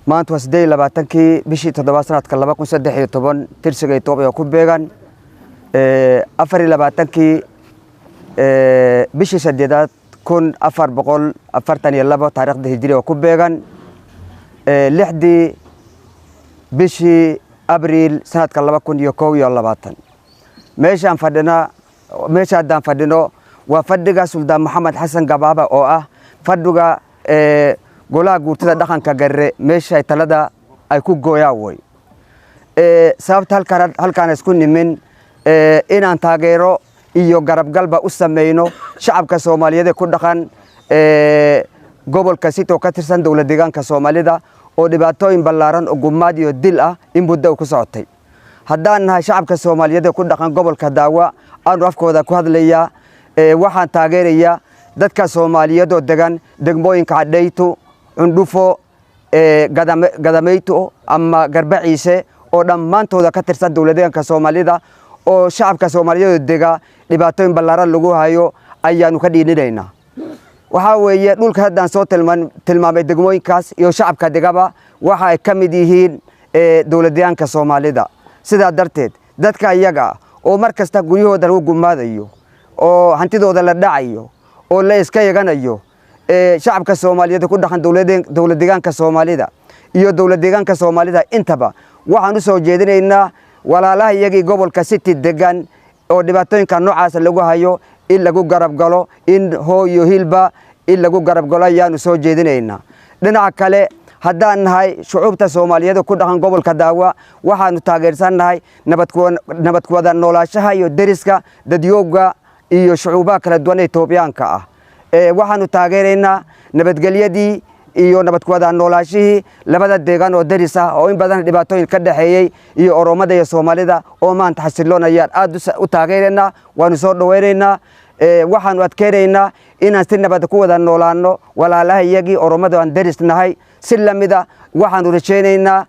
maanta waa 28 bishii 7 sanadka 2013 tirsiga Itoobiya ku beegan 24 bishii 8 1442 taariikhda hijriga ku beegan 6 bishii abriil sanadka 2021 meeshaan fadhino waa fadhiga Sultan Maxamed Xasan Gabaaba oo ah fadhiga golaha guurtada dhaqanka Garre meesha talada ay ku gooyaan way sababta halkaan isku nimin inaan taageero iyo garab galba u sameeyno shacabka Soomaaliyeed ku dhaqan gobolka Sito ka tirsan dawlad deegaanka Soomaalida oo dhibaatooyin ballaaran oo gumaad iyo dil ah in muddo ku socotay haddaan nahay shacabka Soomaaliyeed ku dhaqan gobolka Daawa aan afkooda ku hadlayaa waxaan taageerayaa dadka Soomaaliyeed oo degan degmooyinka Cadeyto Cundhufo Gadameyto ama Garbaciise oo dhammaantooda ka tirsan dawlad deegaanka Soomaalida oo shacabka Soomaaliyeed dega dhibaatooyin ballaaran lagu hayo ayaanu ka dhiininaynaa waxa weeye dhulka haddaan soo tilmaamay degmooyinkaas iyo shacabka degaba waxa ay ka mid yihiin dawlad deegaanka Soomaalida sida darteed dadka iyaga oo markasta guriyahooda lagu gumaadayo oo hantidooda la dhacayo oo la iska yaganayo shacabka Soomaaliyeed ku dhaqan dawlad deegaanka Soomaalida iyo dawlad deegaanka Soomaalida intaba waxaan u soo jeedinaynaa walaalaha iyagii gobolka City degan oo dhibaatooyinka noocaas lagu hayo in lagu garab galo in hooyo hilba in lagu garab galo ayaanu soo jeedinaynaa dhinaca kale haddaan nahay shucuubta Soomaaliyeed ku dhaqan gobolka Daawa waxaanu taageersanahay nabad ku wada noolaanshaha iyo deriska dadyooga iyo shucuubaha kala duwan ee Itoobiyaanka ah waxaanu taageeraynaa nabadgelyadii iyo nabad ku wada noolaashihii labada deegaan oo deris ah oo in badan dhibaatooyin ka dhaxeeyay iyo Oromada iyo Soomaalida oo maanta xasiloonayaan aad u taageeraynaa waanu soo dhaweynaynaa waxaanu adkeenaynaa inaan si nabad ku wada noolaano walaalaha iyagii Oromada aan deris nahay si lamida waxaanu rajaynaynaa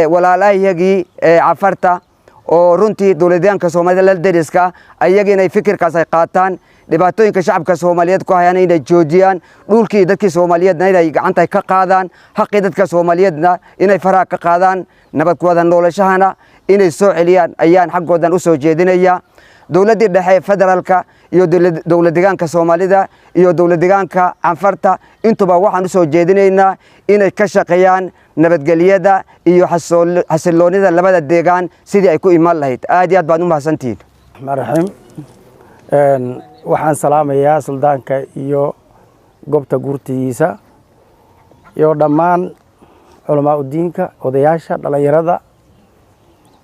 walaalaha iyagii Cafarta oo runtii dawlad deegaanka Soomaalida la deriska ayagina fikirkaas ay qaataan dhibaatooyinka shacabka Soomaaliyeed ku hayaan inay joojiyaan dhulkii dadkii Soomaaliyeedna inay gacanta ka qaadaan xaqii dadka Soomaaliyeedna inay faraha ka qaadaan nabad ku wada noolashahana inay soo celiyaan ayaan xaqoodan u soo jeedinayaa dawladda dhexe federaalka iyo dawlad deegaanka Soomaalida iyo dawlad deegaanka Cafarta intuba waxaan u soo jeedinaynaa inay ka shaqeeyaan nabadgelyada iyo xasiloonida labada deegaan sidii ay ku iman lahayd aad iyo aad baan u mahadsantihiin marxam waxaan salaamayaa suldaanka iyo goobta guurtiisa iyo dhammaan culamaa u diinka odayaasha dhalinyarada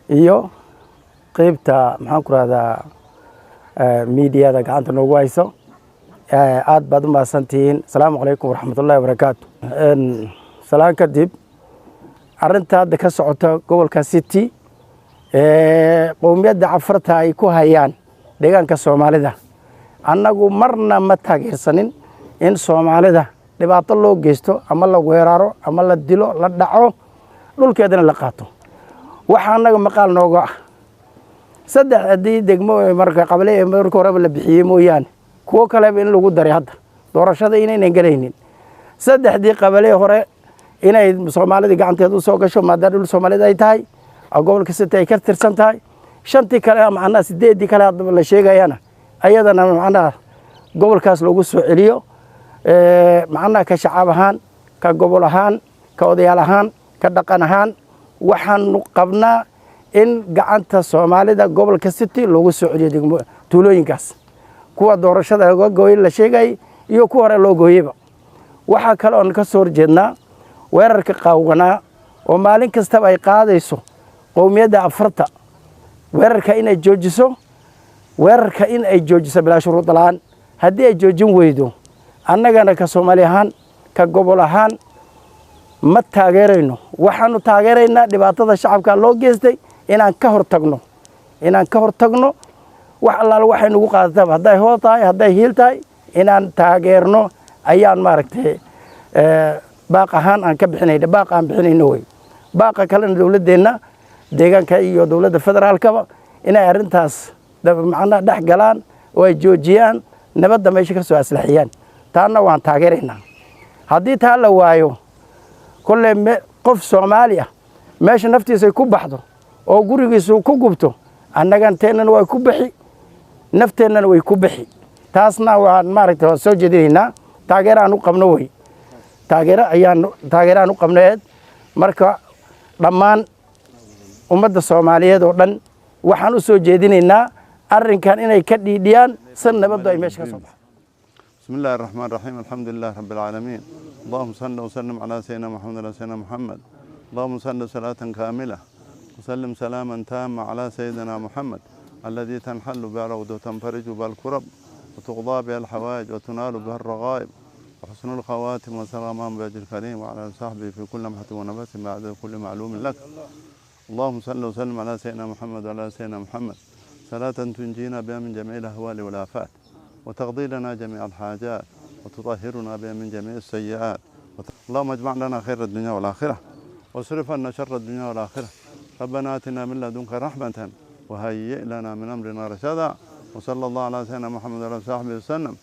iyo qaybta maxaan ku raahdaa miidiyada gacanta noogu hayso aad baad u mahadsantihiin asalaamu calaykum waraxmatullaahi wabarakaatu salaan kadib arrinta hadda ka socota gobolka City qowmiyadda Cafarta ay ku hayaan deegaanka Soomaalida annagu marna ma taageersanin in Soomaalida dhibaato loo geysto ama la weeraro ama la dilo la dhaco dhulkeedana la qaato waxa annaga maqaal nooga ah saddexdii degmo marka qabale marka hore la bixiyay mooyaan kuwa kale in lagu daray hadda doorashada inaynan galaynin saddexdii qabale hore inay Soomaalida gacanteeda u soo gasho maadaama dhul Soomaalida ay tahay gobolka City ay ka tirsan tahay shantii kale macna sideedii kale hadda la sheegayana ayadana macna gobolkaas lagu soo celiyo macna ka shacab ahaan ka gobol ahaan ka odayaal ahaan ka dhaqan ahaan waxaan qabnaa in gacanta Soomaalida gobolka City lagu soo celiyo degmo tuulooyinkaas kuwa doorashada laga gooyay la sheegay iyo kuwa hore loo gooyayba waxa kale oo ka soo horjeednaa weerarka qawwana oo maalin kasta ay qaadayso qowmiyadda Cafarta weerarka in ay joojiso bilaa shuruud la'aan haddii ay joojin weydo annagana ka Soomaali ahaan ka gobol ahaan ma taageerayno waxaanu taageeraynaa dhibaatada shacabka loo geystay inaan ka hortagno wax allaala waxay nagu qaadataa hadday hoos tahay hadday hiil tahay inaan taageerno ayaan maaragtay baaq ahaan aan ka bixinayna baaq aan bixinayno way baaqa kalena dawladdeena deegaanka iyo dawladda federaalka inay arintaas macna dhex galaan oo ay joojiyaan nabadda meesha ka soo aslaxiyaan taana waan taageeraynaa haddii taa la waayo kolley qof Soomaali ah meesha naftiisa ku baxdo oo gurigiisu ku gubto annagan teenan way ku bixi nafteenan way ku bixi taasna waan maaragtay soo jeedinayna taageeraan u qabno way taageeraan u qabneed marka dhammaan ummadda Soomaaliyeed oo dhan waxaan u soo jeedinaynaa arrinkan inay ka dhiidhiyaan san nabadda ay meesha ka soo baxdo بسم الله الرحمن الرحيم الحمد لله رب العالمين اللهم صل وسلم على سيدنا محمد وعلى سيدنا محمد اللهم صل صلاة كاملة وسلم سلاما تاما على سيدنا محمد الذي تنحل به العقد وتنفرج به الكرب وتقضى به الحوائج وتنال به الرغائب وحسن الخواتم وسلام بوجه الكريم وعلى صحبه في كل لمحة ونفس بعد كل معلوم لك اللهم صل وسلم على سيدنا محمد وعلى سيدنا محمد صلاة تنجينا بها من جميع الأهوال والآفات وتقضي لنا جميع الحاجات وتطهرنا بها من جميع السيئات اللهم اجمع لنا خير الدنيا والآخرة واصرف عنا شر الدنيا والآخرة ربنا آتنا من لدنك رحمة وهيئ لنا من أمرنا رشدا وصلى الله على سيدنا محمد وعلى آله وصحبه وسلم